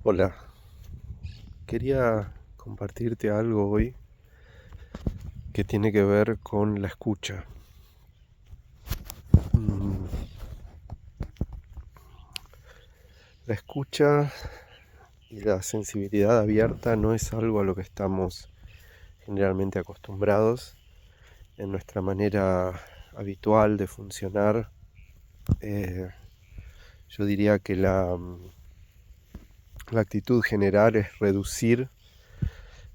Hola, quería compartirte algo hoy que tiene que ver con la escucha. Mm, La escucha y la sensibilidad abierta no es algo a lo que estamos generalmente acostumbrados en nuestra manera habitual de funcionar. Eh, yo diría que la actitud general es reducir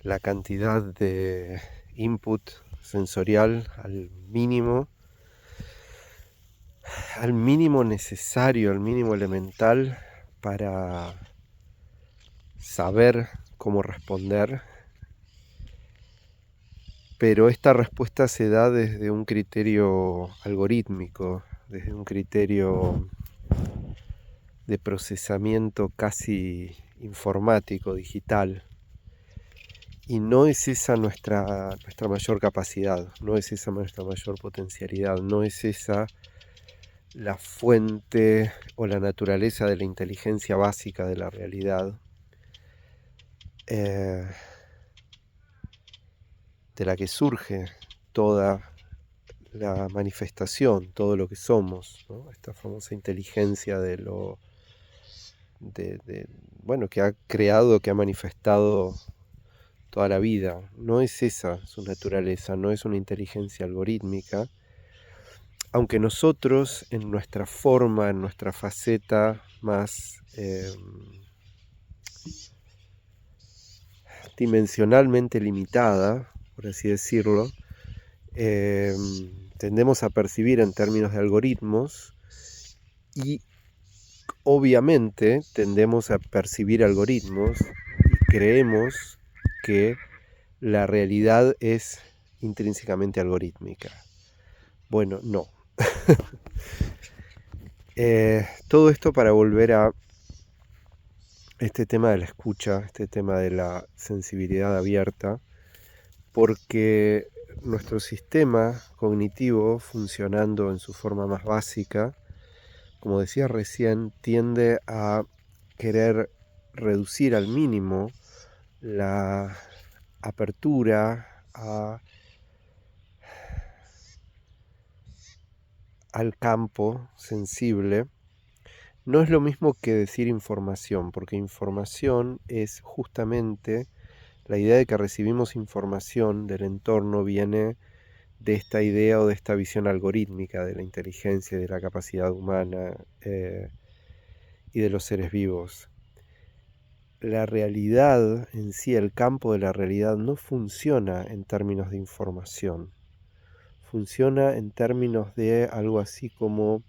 la cantidad de input sensorial al mínimo necesario, al mínimo elemental para saber cómo responder, pero esta respuesta se da desde un criterio algorítmico, desde un criterio de procesamiento casi informático, digital. Y no es esa nuestra mayor capacidad, no es esa nuestra mayor potencialidad, no es esa la fuente o la naturaleza de la inteligencia básica de la realidad, eh, de la que surge toda la manifestación, todo lo que somos, ¿no? Esta famosa inteligencia de, bueno, que ha creado, que ha manifestado toda la vida. No es esa su naturaleza, no es una inteligencia algorítmica, aunque nosotros en nuestra forma, en nuestra faceta más dimensionalmente limitada, por así decirlo, eh, tendemos a percibir en términos de algoritmos y obviamente tendemos a percibir algoritmos y creemos que la realidad es intrínsecamente algorítmica. Bueno, no. Todo esto para volver a este tema de la escucha, este tema de la sensibilidad abierta, porque nuestro sistema cognitivo, funcionando en su forma más básica, como decía recién, tiende a querer reducir al mínimo la apertura al campo sensible. No es lo mismo que decir información, porque información es justamente la idea de que recibimos información del entorno viene de esta idea o de esta visión algorítmica de la inteligencia, de la capacidad humana y de los seres vivos. La realidad en sí, el campo de la realidad, no funciona en términos de información. Funciona en términos de algo así como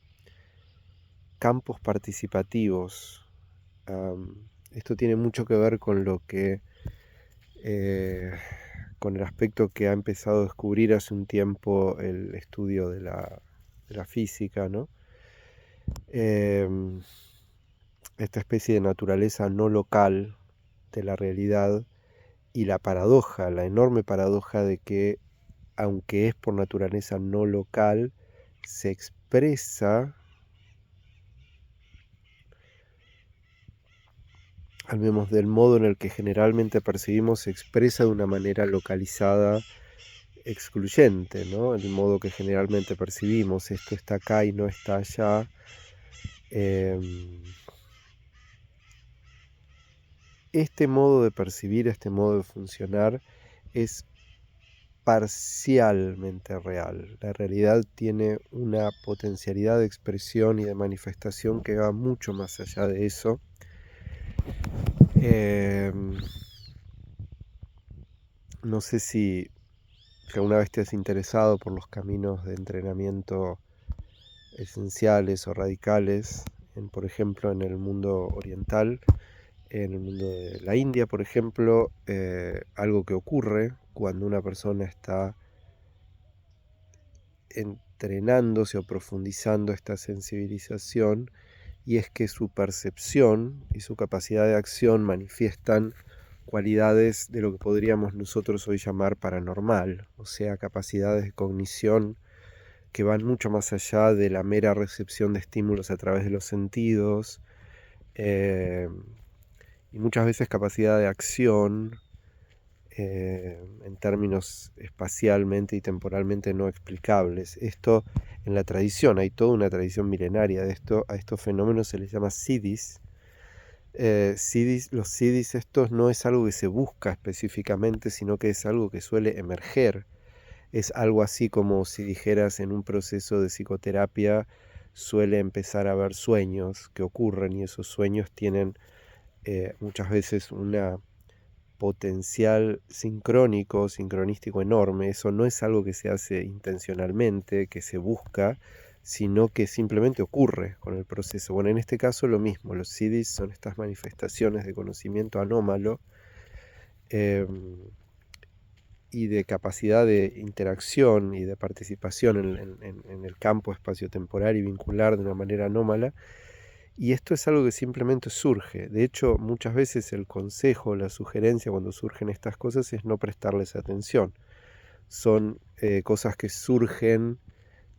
campos participativos. Esto tiene mucho que ver con lo que, con el aspecto que ha empezado a descubrir hace un tiempo el estudio de la física, ¿no? Em, Esta especie de naturaleza no local de la realidad y la paradoja, la enorme paradoja de que, aunque es por naturaleza no local, se expresa, al menos del modo en el que generalmente percibimos, se expresa de una manera localizada, excluyente, ¿no? El modo que generalmente percibimos, esto está acá y no está allá. Este modo de percibir, este modo de funcionar, es parcialmente real. La realidad tiene una potencialidad de expresión y de manifestación que va mucho más allá de eso. No sé si alguna vez te has interesado por los caminos de entrenamiento esenciales o radicales, por ejemplo, en el mundo oriental, en el mundo de la India, por ejemplo, algo que ocurre cuando una persona está entrenándose o profundizando esta sensibilización, y es que su percepción y su capacidad de acción manifiestan cualidades de lo que podríamos nosotros hoy llamar paranormal, o sea, capacidades de cognición que van mucho más allá de la mera recepción de estímulos a través de los sentidos, y muchas veces capacidad de acción en términos espacialmente y temporalmente no explicables. Esto en la tradición, hay toda una tradición milenaria de esto, a estos fenómenos se les llama siddhis. Los siddhis estos no es algo que se busca específicamente, sino que es algo que suele emerger. Es algo así como si dijeras en un proceso de psicoterapia suele empezar a haber sueños que ocurren y esos sueños tienen muchas veces una potencial sincronístico enorme. Eso no es algo que se hace intencionalmente, que se busca, sino que simplemente ocurre con el proceso. Bueno, en este caso lo mismo, los siddhis son estas manifestaciones de conocimiento anómalo eh, y de capacidad de interacción y de participación en el campo espaciotemporal y vincular de una manera anómala. Y esto es algo que simplemente surge. De hecho, muchas veces el consejo, la sugerencia cuando surgen estas cosas es no prestarles atención. Son cosas que surgen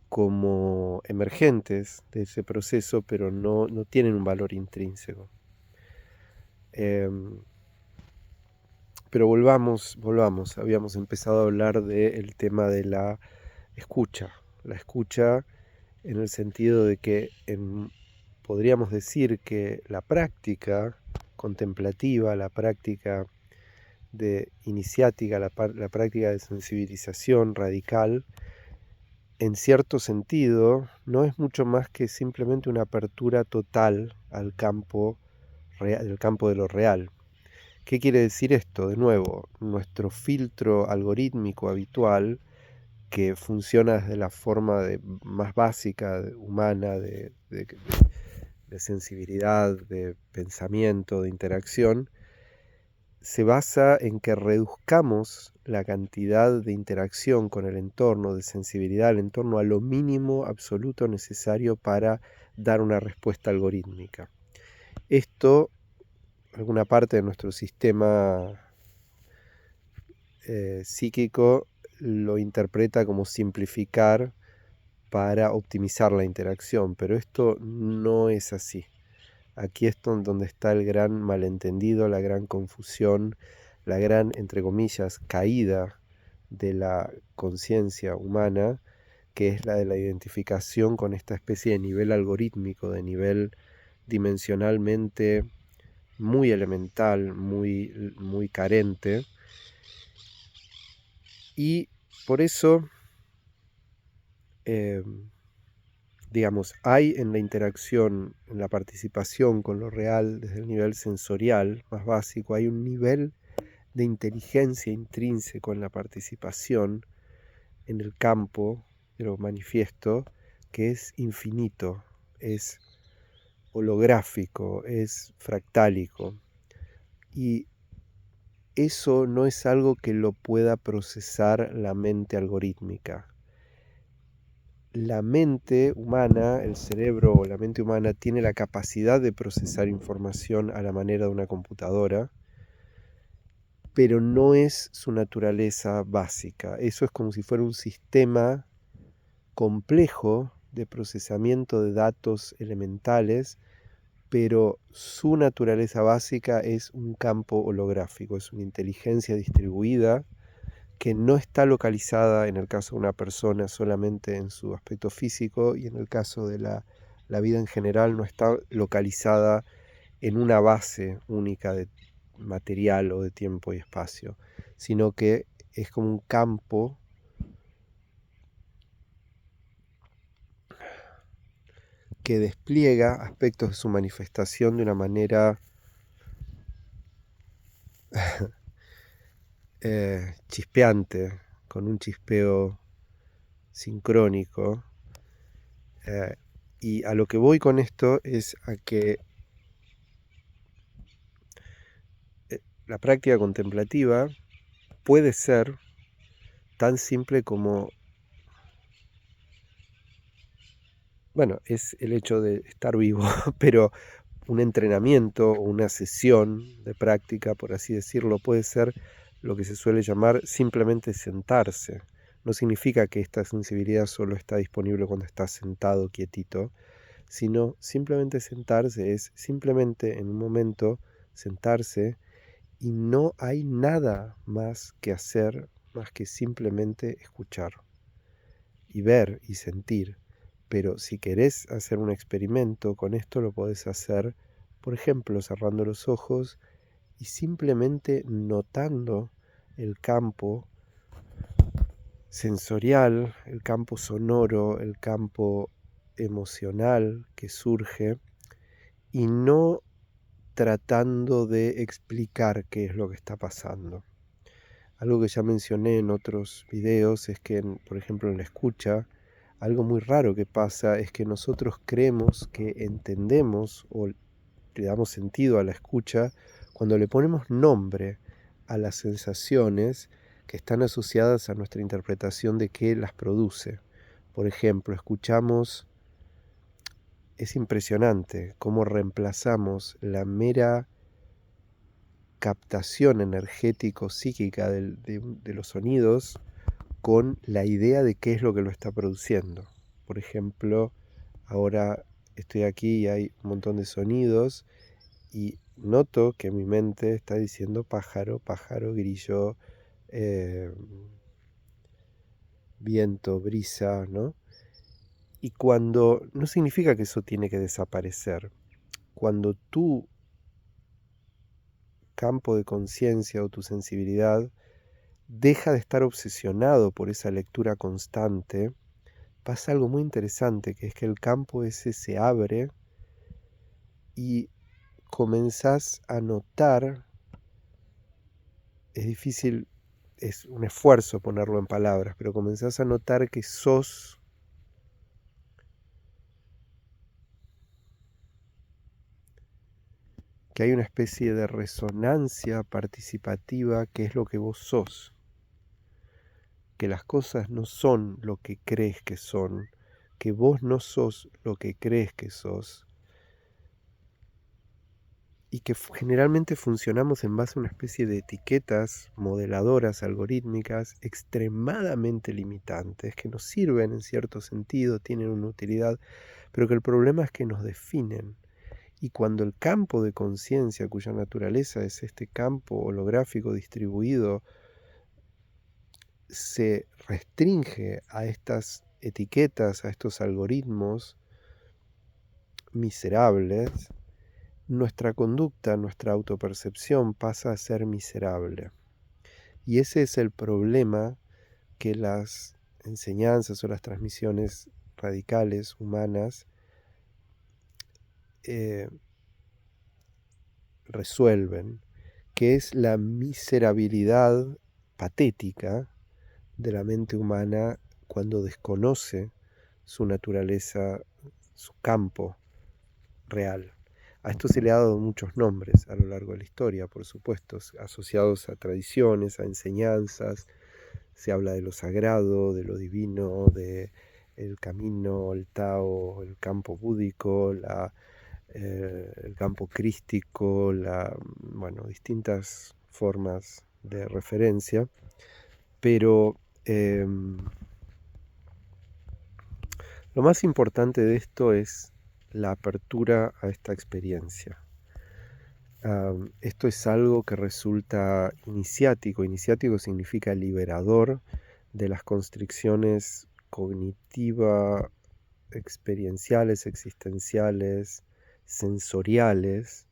como emergentes de ese proceso, pero no tienen un valor intrínseco. Pero volvamos. Habíamos empezado a hablar del tema de la escucha. La escucha en el sentido de que podríamos decir que la práctica contemplativa, la práctica de iniciática, la práctica de sensibilización radical, en cierto sentido, no es mucho más que simplemente una apertura total al campo el campo de lo real. ¿Qué quiere decir esto? De nuevo, nuestro filtro algorítmico habitual, que funciona desde la forma más básica, humana, de sensibilidad, de pensamiento, de interacción, se basa en que reduzcamos la cantidad de interacción con el entorno, de sensibilidad al entorno, a lo mínimo absoluto necesario para dar una respuesta algorítmica. Esto, alguna parte de nuestro sistema psíquico lo interpreta como simplificar para optimizar la interacción, pero esto no es así. Aquí es donde está el gran malentendido, la gran confusión, la gran, entre comillas, caída de la conciencia humana, que es la de la identificación con esta especie de nivel algorítmico, de nivel dimensionalmente muy elemental, muy carente. Y por eso, digamos, hay en la interacción, en la participación con lo real desde el nivel sensorial más básico, hay un nivel de inteligencia intrínseco en la participación en el campo de lo manifiesto que es infinito, es holográfico, es fractálico. Y eso no es algo que lo pueda procesar la mente algorítmica. La mente humana, el cerebro o la mente humana tiene la capacidad de procesar información a la manera de una computadora, pero no es su naturaleza básica. Eso es como si fuera un sistema complejo de procesamiento de datos elementales, pero su naturaleza básica es un campo holográfico, es una inteligencia distribuida que no está localizada en el caso de una persona solamente en su aspecto físico y en el caso de la vida en general no está localizada en una base única de material o de tiempo y espacio, sino que es como un campo que despliega aspectos de su manifestación de una manera chispeante, con un chispeo sincrónico. Y a lo que voy con esto es a que la práctica contemplativa puede ser tan simple como, bueno, es el hecho de estar vivo, pero un entrenamiento o una sesión de práctica, por así decirlo, puede ser lo que se suele llamar simplemente sentarse. No significa que esta sensibilidad solo está disponible cuando estás sentado quietito, sino simplemente sentarse es simplemente en un momento sentarse y no hay nada más que hacer más que simplemente escuchar y ver y sentir. Pero si querés hacer un experimento con esto, lo podés hacer, por ejemplo, cerrando los ojos y simplemente notando el campo sensorial, el campo sonoro, el campo emocional que surge y no tratando de explicar qué es lo que está pasando. Algo que ya mencioné en otros videos es que, por ejemplo, en la escucha, algo muy raro que pasa es que nosotros creemos que entendemos o le damos sentido a la escucha cuando le ponemos nombre a las sensaciones que están asociadas a nuestra interpretación de qué las produce. Por ejemplo, escuchamos, es impresionante cómo reemplazamos la mera captación energético-psíquica de los sonidos con la idea de qué es lo que lo está produciendo. Por ejemplo, ahora estoy aquí y hay un montón de sonidos y noto que mi mente está diciendo pájaro, pájaro, grillo, eh, viento, brisa, ¿no? Y cuando no significa que eso tiene que desaparecer. Cuando tu campo de conciencia o tu sensibilidad deja de estar obsesionado por esa lectura constante, pasa algo muy interesante, que es que el campo ese se abre y comenzás a notar, es difícil, es un esfuerzo ponerlo en palabras, pero comenzás a notar que que hay una especie de resonancia participativa que es lo que vos sos, que las cosas no son lo que crees que son, que vos no sos lo que crees que sos, y que generalmente funcionamos en base a una especie de etiquetas modeladoras, algorítmicas, extremadamente limitantes, que nos sirven en cierto sentido, tienen una utilidad, pero que el problema es que nos definen. Y cuando el campo de conciencia, cuya naturaleza es este campo holográfico distribuido, se restringe a estas etiquetas, a estos algoritmos miserables, nuestra conducta, nuestra autopercepción pasa a ser miserable. Y ese es el problema que las enseñanzas o las transmisiones radicales humanas resuelven, que es la miserabilidad patética de la mente humana cuando desconoce su naturaleza, su campo real. A esto se le ha dado muchos nombres a lo largo de la historia, por supuesto, asociados a tradiciones, a enseñanzas. Se habla de lo sagrado, de lo divino, de el camino, el Tao, el campo búdico, el campo crístico, bueno, distintas formas de referencia, pero lo más importante de esto es la apertura a esta experiencia. Esto es algo que resulta iniciático. Iniciático significa liberador de las constricciones cognitivas, experienciales, existenciales, sensoriales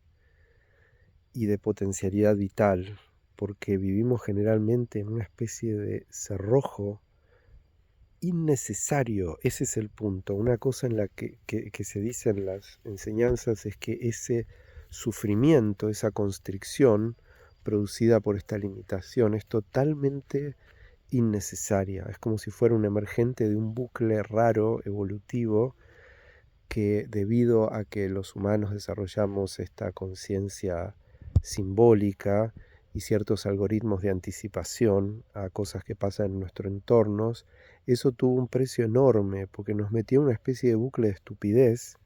y de potencialidad vital, porque vivimos generalmente en una especie de cerrojo innecesario. Ese es el punto. Una cosa en la que se dice en las enseñanzas es que ese sufrimiento, esa constricción producida por esta limitación es totalmente innecesaria. Es como si fuera un emergente de un bucle raro, evolutivo, que debido a que los humanos desarrollamos esta conciencia simbólica y ciertos algoritmos de anticipación a cosas que pasan en nuestro entorno, eso tuvo un precio enorme porque nos metió en una especie de bucle de estupidez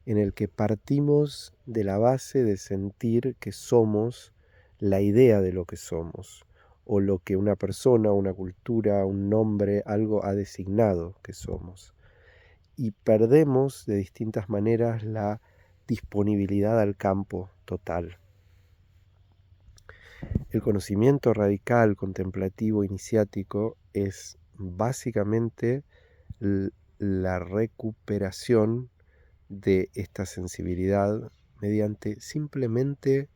en el que partimos de la base de sentir que somos la idea de lo que somos, o lo que una persona, una cultura, un nombre, algo ha designado que somos. Y perdemos de distintas maneras la disponibilidad al campo total. El conocimiento radical, contemplativo, iniciático es básicamente la recuperación de esta sensibilidad mediante simplemente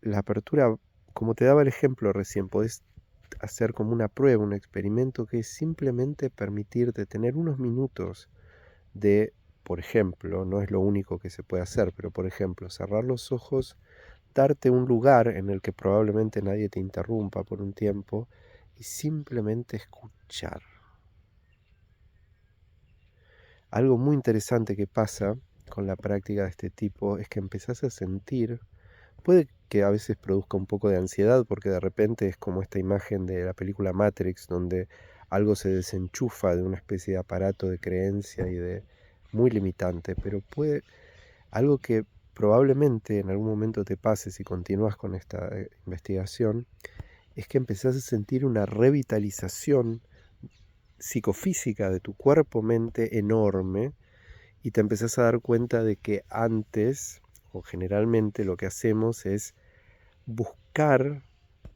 la apertura, como te daba el ejemplo recién. Podés hacer como una prueba, un experimento, que es simplemente permitirte tener unos minutos de, por ejemplo, no es lo único que se puede hacer, pero por ejemplo, cerrar los ojos, darte un lugar en el que probablemente nadie te interrumpa por un tiempo y simplemente escuchar. Algo muy interesante que pasa con la práctica de este tipo es que empezás a sentir, puede que a veces produzca un poco de ansiedad, porque de repente es como esta imagen de la película Matrix, donde algo se desenchufa de una especie de aparato de creencia y de muy limitante, pero algo que probablemente en algún momento te pase si continúas con esta investigación, es que empezás a sentir una revitalización psicofísica de tu cuerpo-mente enorme, y te empezás a dar cuenta de que antes, o generalmente, lo que hacemos es buscar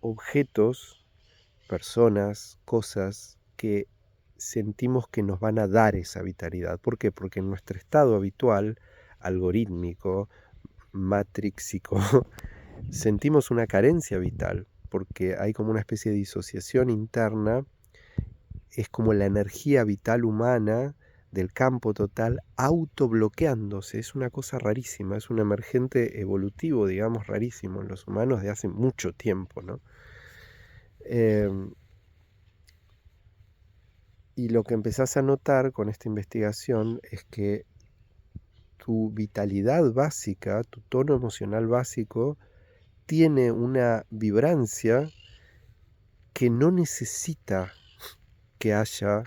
objetos, personas, cosas que sentimos que nos van a dar esa vitalidad. ¿Por qué? Porque en nuestro estado habitual, algorítmico, matríxico, sentimos una carencia vital, porque hay como una especie de disociación interna. Es como la energía vital humana del campo total autobloqueándose. Es una cosa rarísima, es un emergente evolutivo, digamos, rarísimo en los humanos de hace mucho tiempo, ¿no? Y lo que empezás a notar con esta investigación es que tu vitalidad básica, tu tono emocional básico, tiene una vibrancia que no necesita que haya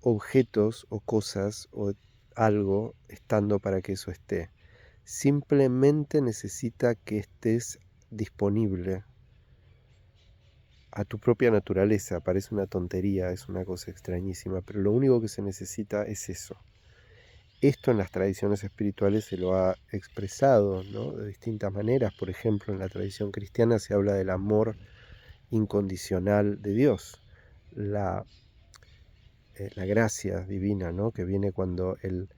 objetos o cosas o algo estando para que eso esté. Simplemente necesita que estés disponible a tu propia naturaleza. Parece una tontería, es una cosa extrañísima, pero lo único que se necesita es eso. Esto en las tradiciones espirituales se lo ha expresado, ¿no?, de distintas maneras. Por ejemplo, en la tradición cristiana se habla del amor incondicional de Dios, la gracia divina, ¿no?, que viene cuando el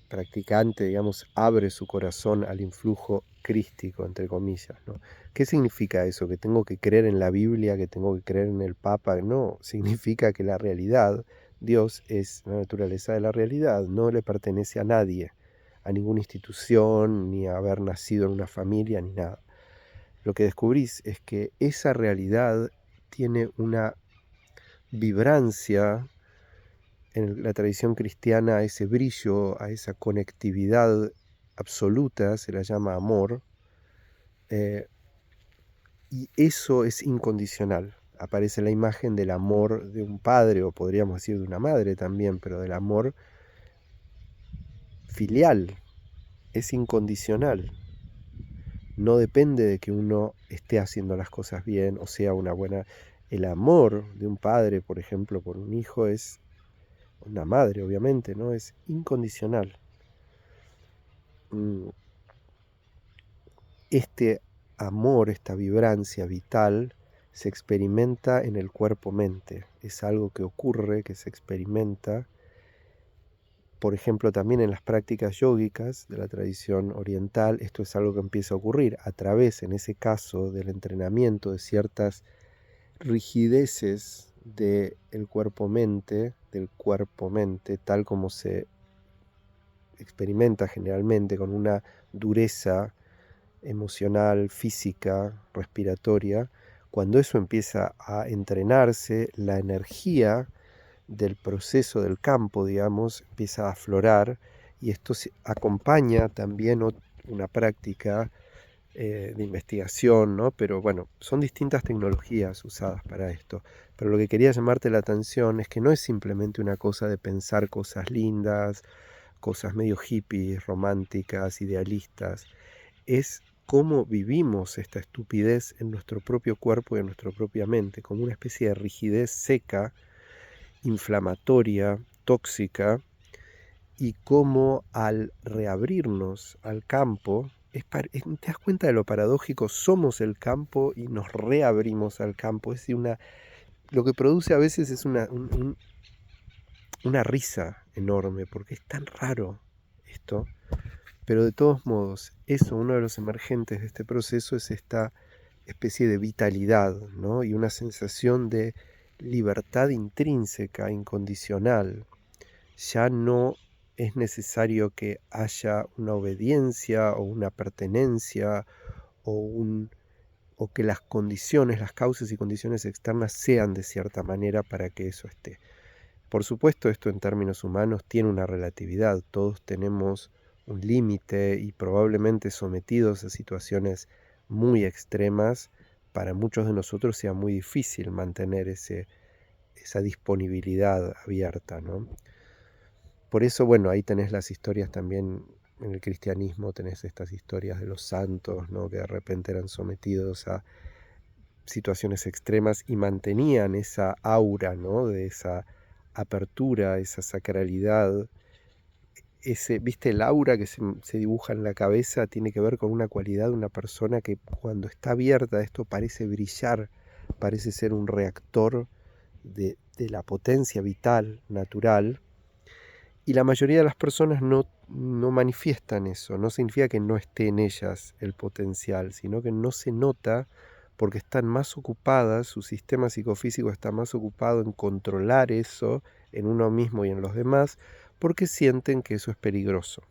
practicante, digamos, abre su corazón al influjo crístico, entre comillas, ¿no? ¿Qué significa eso? ¿Que tengo que creer en la Biblia, que tengo que creer en el Papa? No, significa que la realidad, Dios es la naturaleza de la realidad, no le pertenece a nadie, a ninguna institución, ni a haber nacido en una familia, ni nada. Lo que descubrís es que esa realidad tiene una vibrancia. En la tradición cristiana, a ese brillo, a esa conectividad absoluta se la llama amor, y eso es incondicional. Aparece la imagen del amor de un padre, o podríamos decir de una madre también, pero del amor filial. Es incondicional. No depende de que uno esté haciendo las cosas bien o sea una buena. El amor de un padre, por ejemplo, por un hijo, es una madre, obviamente, ¿no? Es incondicional. Este amor, esta vibrancia vital, se experimenta en el cuerpo-mente. Es algo que ocurre, que se experimenta, por ejemplo, también en las prácticas yógicas de la tradición oriental. Esto es algo que empieza a ocurrir a través, en ese caso, del entrenamiento de ciertas rigideces del cuerpo-mente, tal como se experimenta generalmente, con una dureza emocional, física, respiratoria. Cuando eso empieza a entrenarse, la energía del proceso del campo, digamos, empieza a aflorar, y esto acompaña también una práctica de investigación, ¿no? Pero bueno, son distintas tecnologías usadas para esto. Pero lo que quería llamarte la atención es que no es simplemente una cosa de pensar cosas lindas, cosas medio hippies, románticas, idealistas. Es cómo vivimos esta estupidez en nuestro propio cuerpo y en nuestra propia mente, como una especie de rigidez seca, inflamatoria, tóxica, y cómo al reabrirnos al campo, te das cuenta de lo paradójico, somos el campo y nos reabrimos al campo. Es decir, lo que produce a veces es una risa enorme, porque es tan raro esto. Pero de todos modos, uno de los emergentes de este proceso es esta especie de vitalidad, ¿no? Y una sensación de libertad intrínseca, incondicional. Ya no es necesario que haya una obediencia o una pertenencia o que las condiciones, las causas y condiciones externas sean de cierta manera para que eso esté. Por supuesto, esto en términos humanos tiene una relatividad. Todos tenemos un límite y probablemente sometidos a situaciones muy extremas, para muchos de nosotros sea muy difícil mantener esa disponibilidad abierta, ¿no? Por eso, bueno, ahí tenés las historias también en el cristianismo, tenés estas historias de los santos, ¿no? Que de repente eran sometidos a situaciones extremas y mantenían esa aura, ¿no? De esa apertura, esa sacralidad. ¿Viste? El aura que se dibuja en la cabeza tiene que ver con una cualidad de una persona que cuando está abierta a esto parece brillar, parece ser un reactor de la potencia vital, natural. Y la mayoría de las personas no manifiestan eso. No significa que no esté en ellas el potencial, sino que no se nota porque están más ocupadas, su sistema psicofísico está más ocupado en controlar eso en uno mismo y en los demás, porque sienten que eso es peligroso.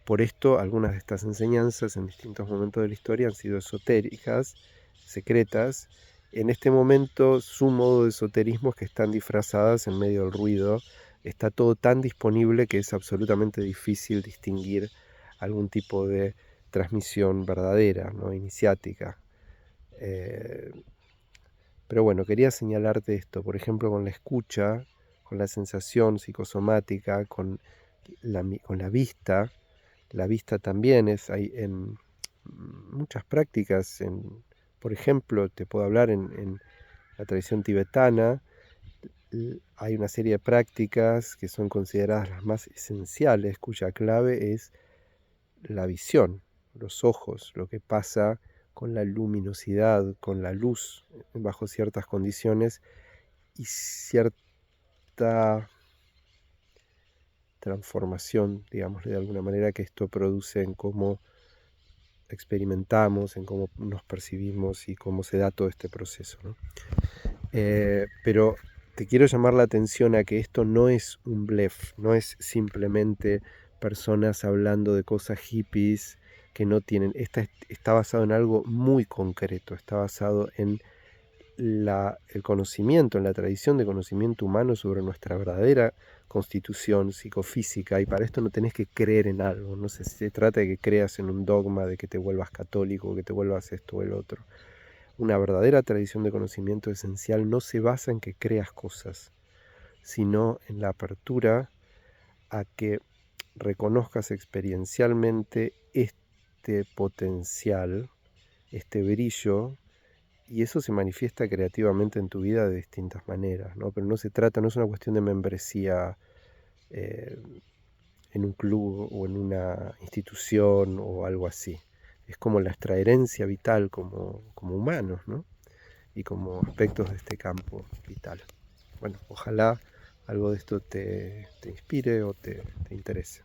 Por esto, algunas de estas enseñanzas en distintos momentos de la historia han sido esotéricas, secretas. En este momento, su modo de esoterismo es que están disfrazadas en medio del ruido. Está todo tan disponible que es absolutamente difícil distinguir algún tipo de transmisión verdadera, ¿no? Iniciática. Pero bueno, quería señalarte esto, por ejemplo, con la escucha, con la sensación psicosomática, con la vista. La vista también hay en muchas prácticas, por ejemplo, te puedo hablar en la tradición tibetana, hay una serie de prácticas que son consideradas las más esenciales, cuya clave es la visión, los ojos, lo que pasa con la luminosidad, con la luz, bajo ciertas condiciones y cierta transformación, digamos, de alguna manera, que esto produce en cómo experimentamos, en cómo nos percibimos y cómo se da todo este proceso, ¿no? Pero te quiero llamar la atención a que esto no es un blef, no es simplemente personas hablando de cosas hippies que no tienen. Está basado en algo muy concreto, está basado en el conocimiento, en la tradición de conocimiento humano sobre nuestra verdadera constitución psicofísica, y para esto no tenés que creer en algo, no se trata de que creas en un dogma, de que te vuelvas católico, que te vuelvas esto o el otro. Una verdadera tradición de conocimiento esencial no se basa en que creas cosas, sino en la apertura a que reconozcas experiencialmente este potencial, este brillo, y eso se manifiesta creativamente en tu vida de distintas maneras, ¿no? Pero no es una cuestión de membresía eh, en un club o en una institución o algo así. Es como nuestra herencia vital como humanos, ¿no? Y como aspectos de este campo vital. Bueno, ojalá algo de esto te inspire o te interese.